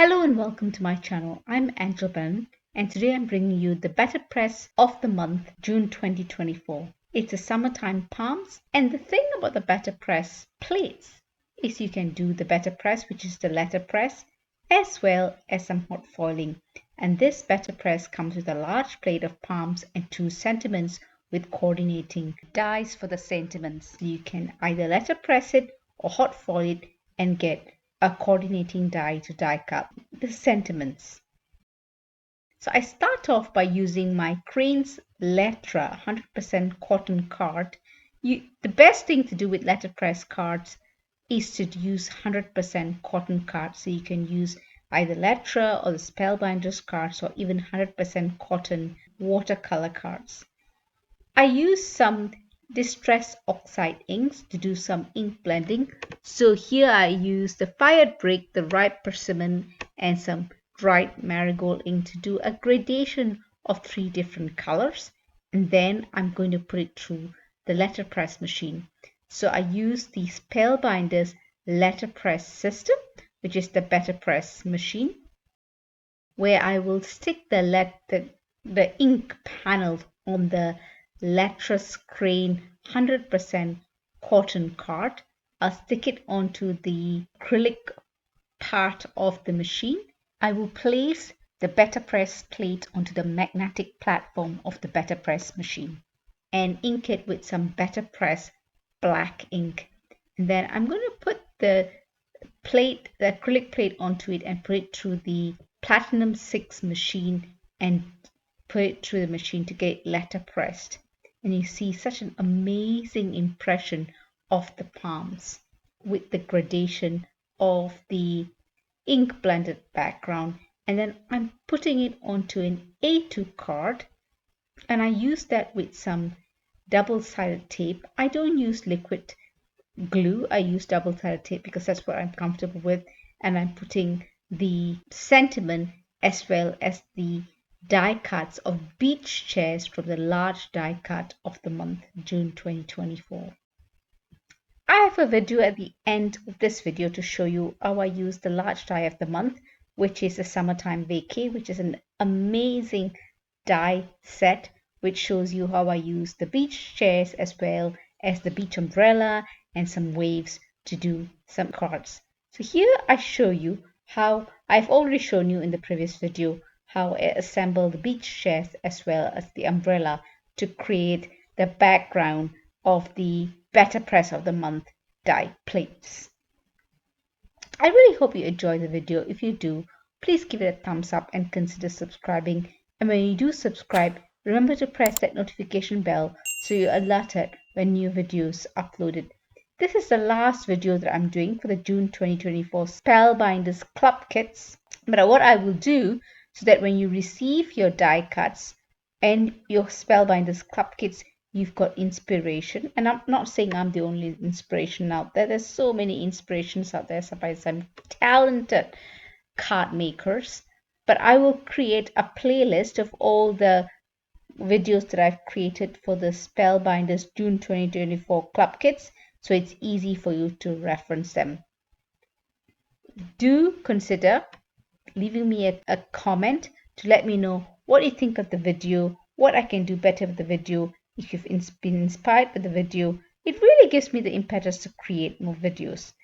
Hello and welcome to my channel. I'm Angela and today I'm bringing you the BetterPress of the month, June 2024. It's a summertime palms, and the thing about the BetterPress plates is you can do the BetterPress, which is the LetterPress, as well as some hot foiling. And this BetterPress comes with a large plate of palms and 2 sentiments with coordinating dies for the sentiments. You can either letterpress it or hot foil it and get a coordinating die to die cut the sentiments. So I start off by using my Crane's Lettra 100% cotton card. The best thing to do with letterpress cards is to use 100% cotton cards. So you can use either Lettra or the Spellbinders cards or even 100% cotton watercolor cards. I use some distress oxide inks to do some ink blending. So here I use the fired brick, the ripe persimmon, and some dried marigold ink to do a gradation of 3 different colors. And then I'm going to put it through the letterpress machine. So I use the Spellbinders LetterPress system, which is the BetterPress machine, where I will stick the ink panel on the Letra's Crane 100% cotton card. I'll stick it onto the acrylic part of the machine. I will place the BetterPress plate onto the magnetic platform of the BetterPress machine and ink it with some BetterPress black ink. And then I'm going to put the acrylic plate onto it and put it through the Platinum 6 machine and put it through the machine to get it letterpressed. And you see such an amazing impression of the palms with the gradation of the ink blended background. And then I'm putting it onto an A2 card, and I use that with some double-sided tape. I don't use liquid glue, I use double-sided tape because that's what I'm comfortable with. And I'm putting the sentiment as well as the die cuts of beach chairs from the large die cut of the month, June 2024. I have a video at the end of this video to show you how I use the large die of the month, which is the Summertime Vacay, which is an amazing die set which shows you how I use the beach chairs as well as the beach umbrella and some waves to do some cards. So here I show you how I've already shown you in the previous video how I assemble the beach chairs as well as the umbrella to create the background of the BetterPress of the month die plates. I really hope you enjoyed the video. If you do, please give it a thumbs up and consider subscribing. And when you do subscribe, remember to press that notification bell so you're alerted when new videos are uploaded. This is the last video that I'm doing for the June 2024 Spellbinders Clubkits. But what I will do so that when you receive your die cuts and your Spellbinders Clubkits, you've got inspiration. And I'm not saying I'm the only inspiration out there. There's so many inspirations out there by some talented card makers. But I will create a playlist of all the videos that I've created for the Spellbinders June 2024 Clubkits, so it's easy for you to reference them. Do consider leaving me a comment to let me know what you think of the video, what I can do better with the video. If you've been inspired with the video, it really gives me the impetus to create more videos.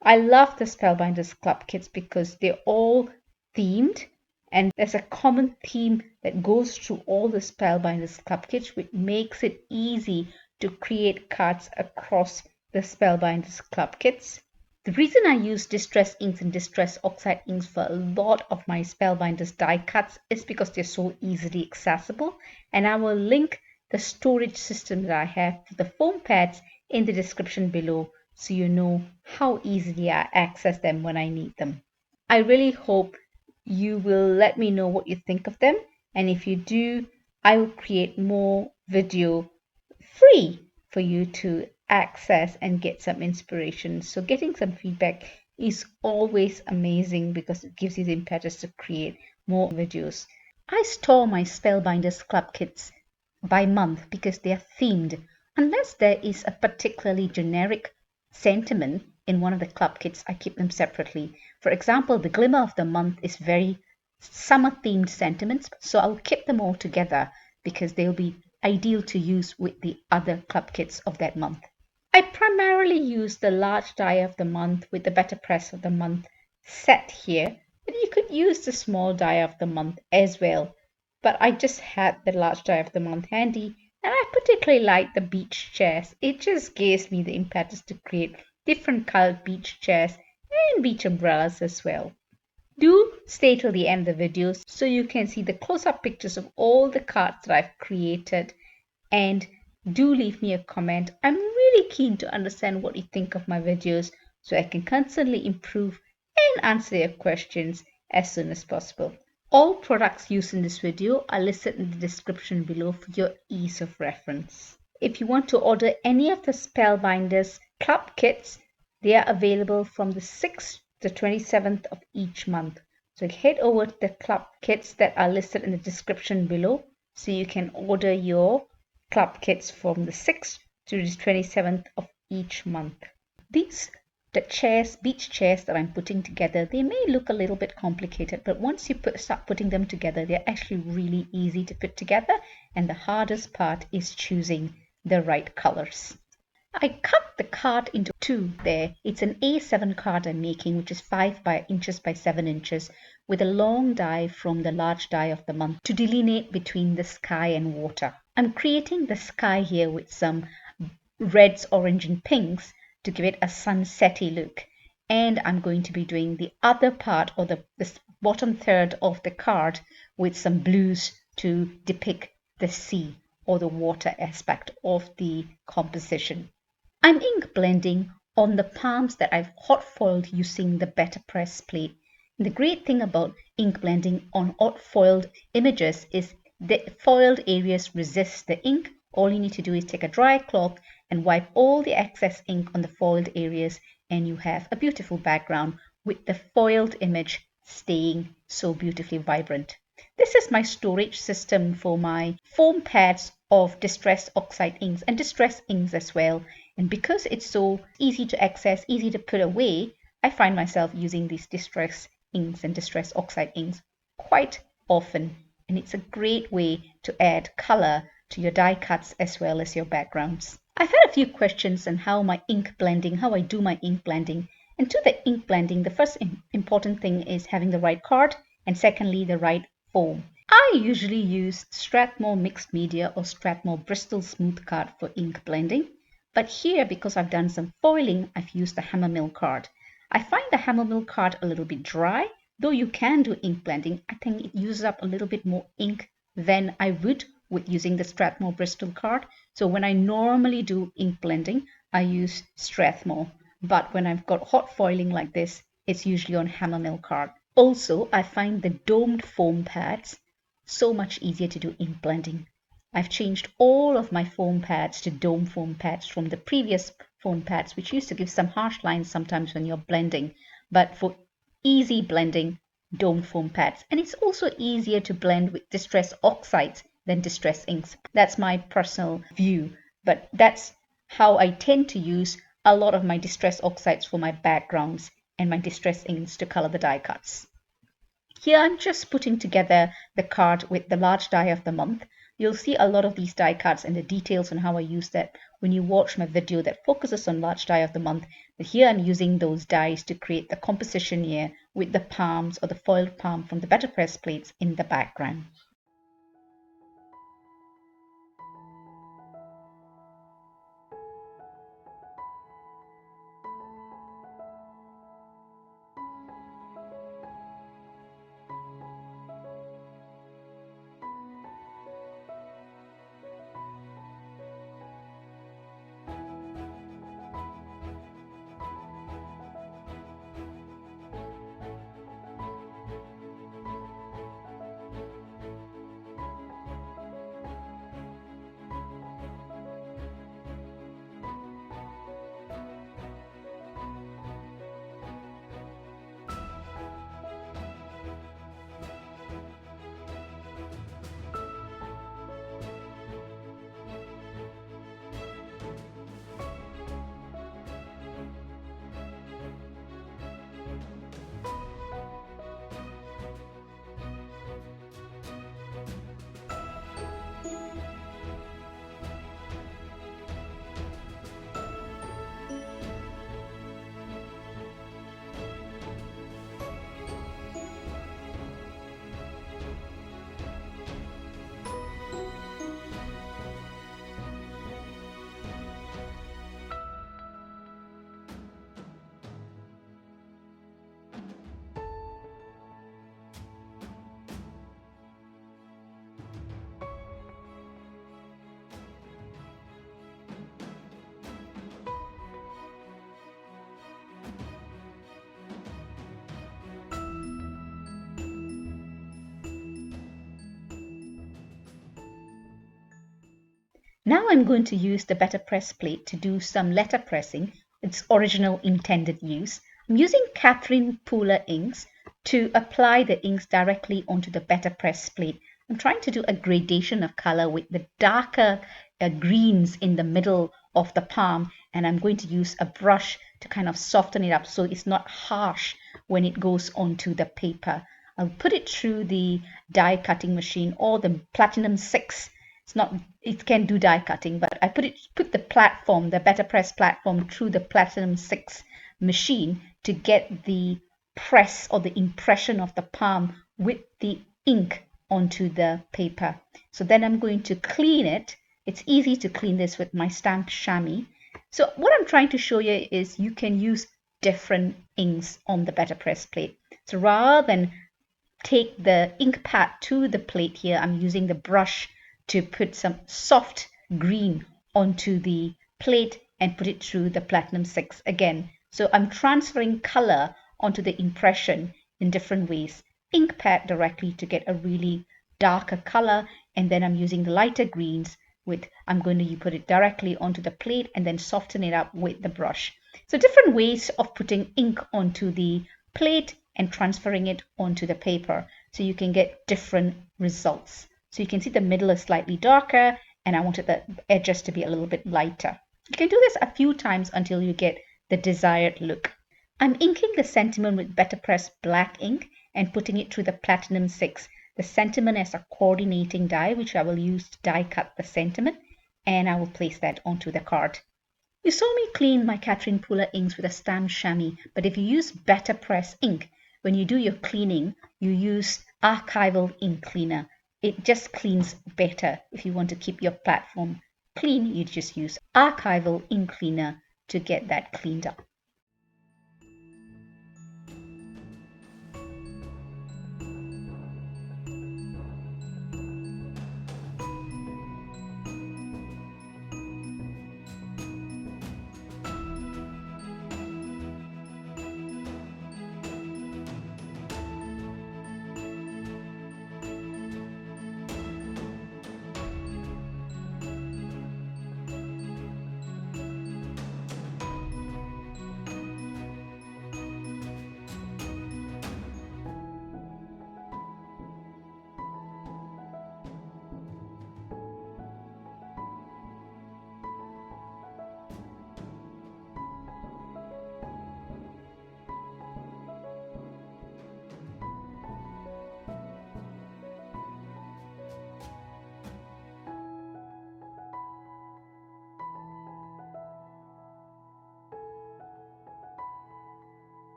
I love the Spellbinders Clubkits because they're all themed and there's a common theme that goes through all the Spellbinders Clubkits, which makes it easy to create cards across the Spellbinders Clubkits. The reason I use distress inks and distress oxide inks for a lot of my Spellbinders die cuts is because they're so easily accessible, and I will link the storage system that I have for the foam pads in the description below so you know how easily I access them when I need them. I really hope you will let me know what you think of them, and if you do, I will create more video free for you to access and get some inspiration. So getting some feedback is always amazing because it gives you the impetus to create more videos. I store my Spellbinders Clubkits by month because they are themed. Unless there is a particularly generic sentiment in one of the club kits, I keep them separately. For example, the Glimmer of the month is very summer themed sentiments, so I'll keep them all together because they'll be ideal to use with the other club kits of that month. I primarily use the large die of the month with the BetterPress of the month set here, but you could use the small die of the month as well. But I just had the large die of the month handy, and I particularly like the beach chairs. It just gives me the impetus to create different colored beach chairs and beach umbrellas as well. Do stay till the end of the video so you can see the close-up pictures of all the cards that I've created, and do leave me a comment. I'm really keen to understand what you think of my videos so I can constantly improve and answer your questions as soon as possible. All products used in this video are listed in the description below for your ease of reference. If you want to order any of the Spellbinders Club kits, they are available from the 6th to 27th of each month. So head over to the club kits that are listed in the description below so you can order your club kits from the 6th to the 27th of each month. The beach chairs that I'm putting together, they may look a little bit complicated, but once you start putting them together, they're actually really easy to put together, and the hardest part is choosing the right colors. I cut the card into two there. It's an A7 card I'm making, which is 5 inches by 7 inches, with a long die from the large die of the month to delineate between the sky and water. I'm creating the sky here with some reds, orange, and pinks to give it a sunsetty look. And I'm going to be doing the other part, or the bottom third of the card, with some blues to depict the sea or the water aspect of the composition. I'm ink blending on the palms that I've hot foiled using the BetterPress plate. And the great thing about ink blending on hot foiled images is the foiled areas resist the ink. All you need to do is take a dry cloth and wipe all the excess ink on the foiled areas, and you have a beautiful background with the foiled image staying so beautifully vibrant. This is my storage system for my foam pads of distress oxide inks and distress inks as well. And because it's so easy to access, easy to put away, I find myself using these distress inks and distress oxide inks quite often. And it's a great way to add color to your die cuts as well as your backgrounds. I've had a few questions on how I do my ink blending. And to the ink blending, the first important thing is having the right card, and secondly, the right foam. I usually use Strathmore Mixed Media or Strathmore Bristol Smooth card for ink blending. But here, because I've done some foiling, I've used the Hammermill card. I find the Hammermill card a little bit dry. Though you can do ink blending, I think it uses up a little bit more ink than I would with using the Strathmore Bristol card. So when I normally do ink blending, I use Strathmore. But when I've got hot foiling like this, it's usually on Hammermill card. Also, I find the domed foam pads so much easier to do ink blending. I've changed all of my foam pads to dome foam pads from the previous foam pads, which used to give some harsh lines sometimes when you're blending. But for easy blending, dome foam pads. And it's also easier to blend with distress oxides than distress inks. That's my personal view, but that's how I tend to use a lot of my distress oxides for my backgrounds and my distress inks to color the die cuts. Here I'm just putting together the card with the large die of the month. You'll see a lot of these die cards and the details on how I use that when you watch my video that focuses on large die of the month. But here I'm using those dies to create the composition here with the palms or the foiled palm from the BetterPress plates in the background. Now I'm going to use the BetterPress plate to do some letter pressing, its original intended use. I'm using Catherine Pooler inks to apply the inks directly onto the BetterPress plate. I'm trying to do a gradation of color with the darker greens in the middle of the palm, and I'm going to use a brush to kind of soften it up so it's not harsh when it goes onto the paper. I'll put it through the die cutting machine or the Platinum 6. It can do die cutting, but I put the platform, the BetterPress platform, through the Platinum 6 machine to get the press or the impression of the palm with the ink onto the paper. So then I'm going to clean it. It's easy to clean this with my stamped chamois. So what I'm trying to show you is you can use different inks on the BetterPress plate. So rather than take the ink pad to the plate here, I'm using the brush to put some soft green onto the plate and put it through the Platinum 6 again. So I'm transferring color onto the impression in different ways. Ink pad directly to get a really darker color, and then I'm using the lighter greens I'm going to put it directly onto the plate and then soften it up with the brush. So different ways of putting ink onto the plate and transferring it onto the paper so you can get different results. So you can see the middle is slightly darker, and I wanted the edges to be a little bit lighter. You can do this a few times until you get the desired look. I'm inking the sentiment with BetterPress black ink and putting it through the Platinum 6. The sentiment as a coordinating die, which I will use to die cut the sentiment, and I will place that onto the card. You saw me clean my Catherine Pooler inks with a stamped chamois, but if you use BetterPress ink, when you do your cleaning, you use archival ink cleaner. It just cleans better. If you want to keep your platform clean, you just use archival ink cleaner to get that cleaned up.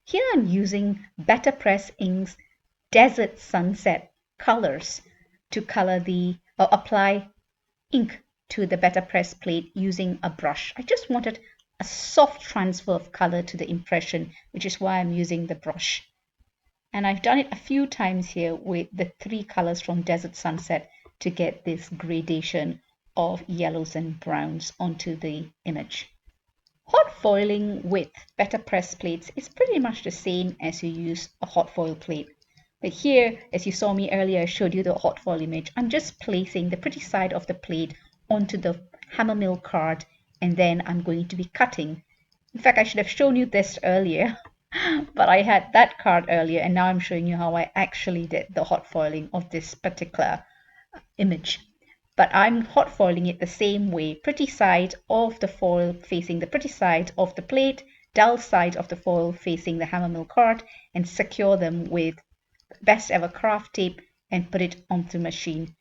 Here I'm using BetterPress Ink's Desert Sunset colors to apply ink to the BetterPress plate using a brush. I just wanted a soft transfer of color to the impression, which is why I'm using the brush. And I've done it a few times here with the 3 colors from Desert Sunset to get this gradation of yellows and browns onto the image. Hot foiling with BetterPress plates is pretty much the same as you use a hot foil plate. But here, as you saw me earlier, I showed you the hot foil image. I'm just placing the pretty side of the plate onto the hammer mill card, and then I'm going to be cutting. In fact, I should have shown you this earlier, but I had that card earlier, and now I'm showing you how I actually did the hot foiling of this particular image. But I'm hot foiling it the same way, pretty side of the foil facing the pretty side of the plate, dull side of the foil facing the hammer mill card, and secure them with best ever craft tape and put it onto the machine.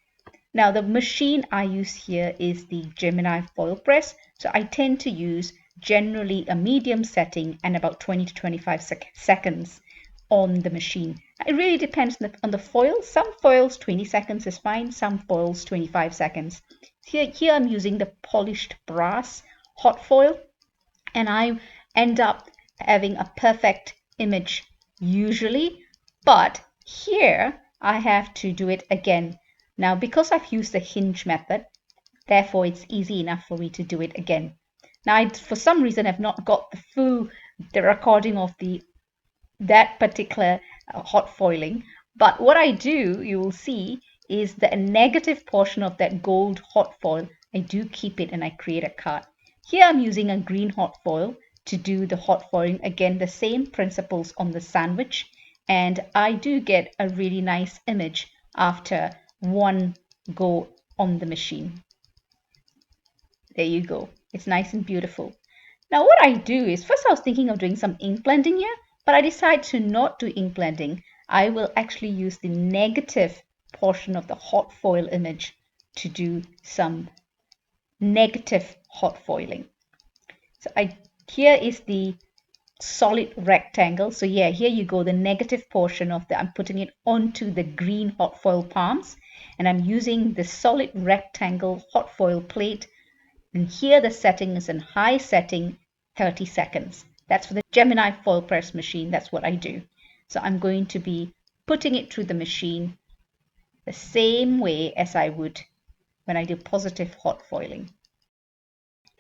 Now the machine I use here is the Gemini foil press, so I tend to use generally a medium setting and about 20 to 25 seconds on the machine. It really depends on the foil. Some foils 20 seconds is fine, some foils 25 seconds. Here I'm using the polished brass hot foil, and I end up having a perfect image usually, but here I have to do it again. Now because I've used the hinge method, Therefore, it's easy enough for me to do it again. Now, I, for some reason, have not got the recording of that particular hot foiling. But what I do, you will see, is the negative portion of that gold hot foil. I do keep it and I create a card. Here I'm using a green hot foil to do the hot foiling. Again, the same principles on the sandwich. And I do get a really nice image after one go on the machine. There you go. It's nice and beautiful. Now what I do is, first I was thinking of doing some ink blending here, but I decided to not do ink blending. I will actually use the negative portion of the hot foil image to do some negative hot foiling. So here is the solid rectangle. So yeah, here you go, the negative portion of I'm putting it onto the green hot foil palms, and I'm using the solid rectangle hot foil plate. And here the setting is in high setting, 30 seconds. That's for the Gemini foil press machine. That's what I do. So I'm going to be putting it through the machine the same way as I would when I do positive hot foiling.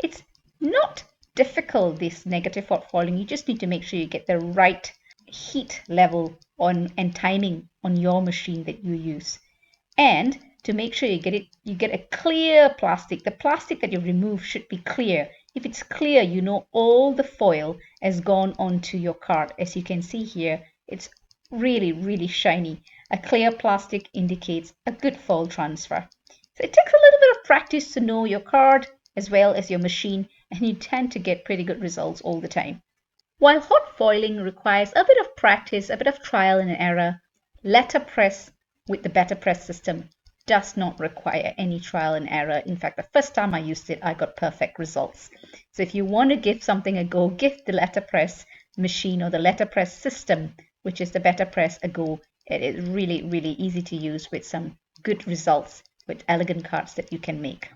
It's not difficult, this negative hot foiling. You just need to make sure you get the right heat level and timing on your machine that you use. And to make sure you get a clear plastic. The plastic that you remove should be clear. If it's clear, you know all the foil has gone onto your card. As you can see here, it's really, really shiny. A clear plastic indicates a good foil transfer. So it takes a little bit of practice to know your card as well as your machine, and you tend to get pretty good results all the time. While hot foiling requires a bit of practice, a bit of trial and error, LetterPress with the BetterPress system does not require any trial and error. In fact, the first time I used it, I got perfect results. So if you want to give something a go, give the LetterPress machine or the LetterPress system, which is the BetterPress, a go. It is really, really easy to use with some good results with elegant cards that you can make.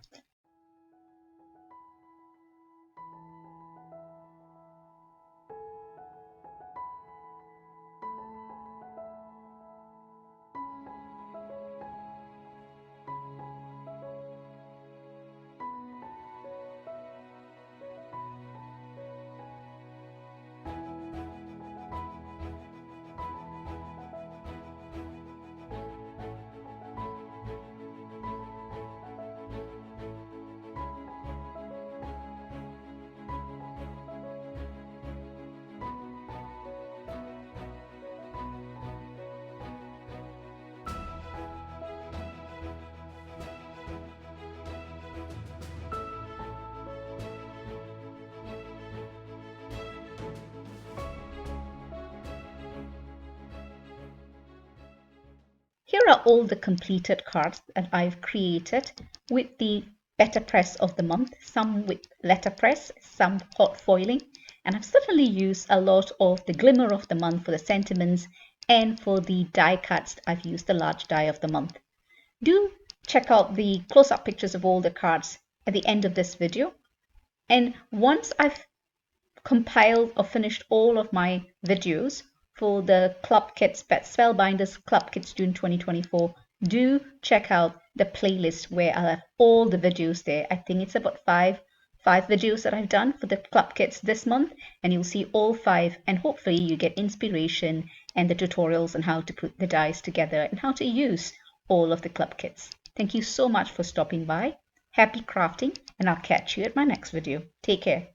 Here are all the completed cards that I've created with the BetterPress of the month, some with LetterPress, some hot foiling, and I've certainly used a lot of the Glimmer of the month for the sentiments, and for the die cuts I've used the large die of the month. Do check out the close-up pictures of all the cards at the end of this video, and once I've compiled or finished all of my videos for the Club Kits, Spellbinders Clubkits June 2024, do check out the playlist where I'll have all the videos there. I think it's about five videos that I've done for the Club Kits this month, and you'll see all 5, and hopefully you get inspiration and the tutorials on how to put the dies together and how to use all of the Club Kits. Thank you so much for stopping by. Happy crafting, and I'll catch you at my next video. Take care.